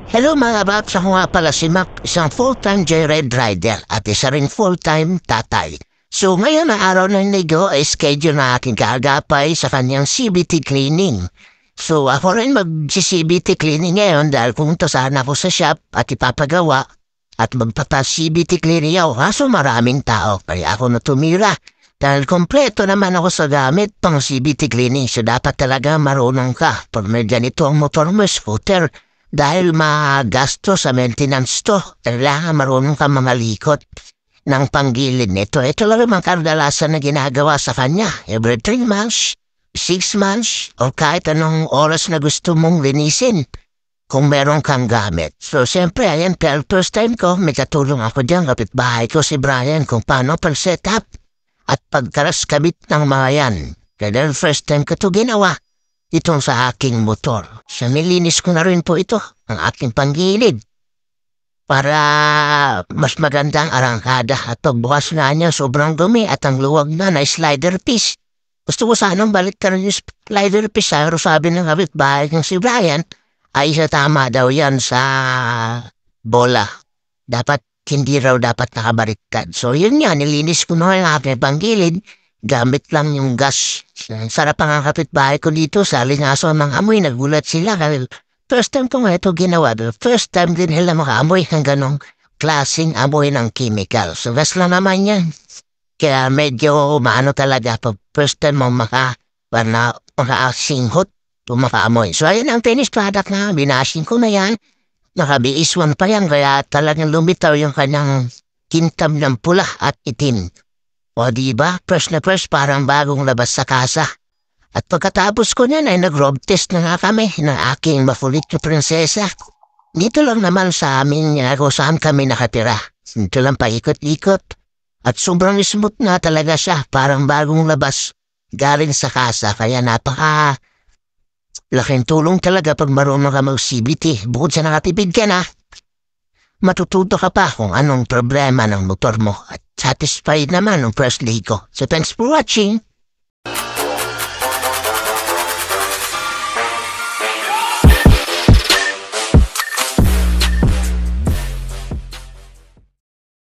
Hello mga Raps, ako nga pala si Mac, isang full-time joyride rider at isa rin full-time tatay. So ngayon na araw ng linggo ay schedule na aking kaagapay sa kanyang CBT cleaning. So ako rin mag-CBT cleaning ngayon dahil pumunta sana ako sa shop at ipapagawa at magpapa-CBT cleaning ako kaso maraming tao kaya ako na tumira. Dahil kompleto naman ako sa gamit pang CBT cleaning so dapat talaga marunong ka pag may ganito ang motor mo, scooter. Dahil magasto sa maintenance to, kailangan marunong ka mamalikot ng panggilid nito. Ito lang ang kadalasan na ginagawa sa kanya. Every 3 months, 6 months, o kahit anong oras na gusto mong linisin kung meron kang gamit. So, siyempre, ayan, first time ko, may katulong ako dyan, kapitbahay ko si Brian kung paano pag-setup at pagkaras kabit ng mga yan. Kaya first time ko ito ginawa. Itong sa aking motor. Sa nilinis ko na rin po ito, ang aking panggilid. Para mas magandang arangkada at pagbukas na niya sobrang dumi at ang luwag na slider piece. Gusto ko sanang balik ka rin yung slider piece. Pero sabi ng kapitbahay ng si Brian, ay isa tama daw yan sa bola. Hindi raw dapat nakabaliktad. So yun nga, nilinis ko na ang aking panggilid. Gamit lang yung gas. Sarap ang kapitbahay ko dito sa lingaso ng amoy. Nagulat sila kasi first time ko nga ito ginawa. First time din nila makaamoy ng ganong klaseng amoy ng chemical. So gas lang naman yan. Kaya medyo maano talaga pag first time mo makasinghot o makaamoy. So ayun ang finished product na binashing ko na yan. Nakabiis one pa yan kaya talagang lumitaw yung kanyang kintab ng pula at itim. O diba, fresh na fresh parang bagong labas sa kasa. At pagkatapos ko niyan ay nag-road test na nga kami ng aking makulit na prinsesa. Dito lang naman sa amin kung saan kami nakatira. Dito lang paikot-ikot. At sobrang smooth na talaga siya, parang bagong labas. Galing sa kasa, kaya laking tulong talaga pag marunong ka mag-CBT. Bukod sa nakatipid ka na, matututo ka pa kung anong problema ng motor mo at satisfied naman ng first day ko. So thanks for watching.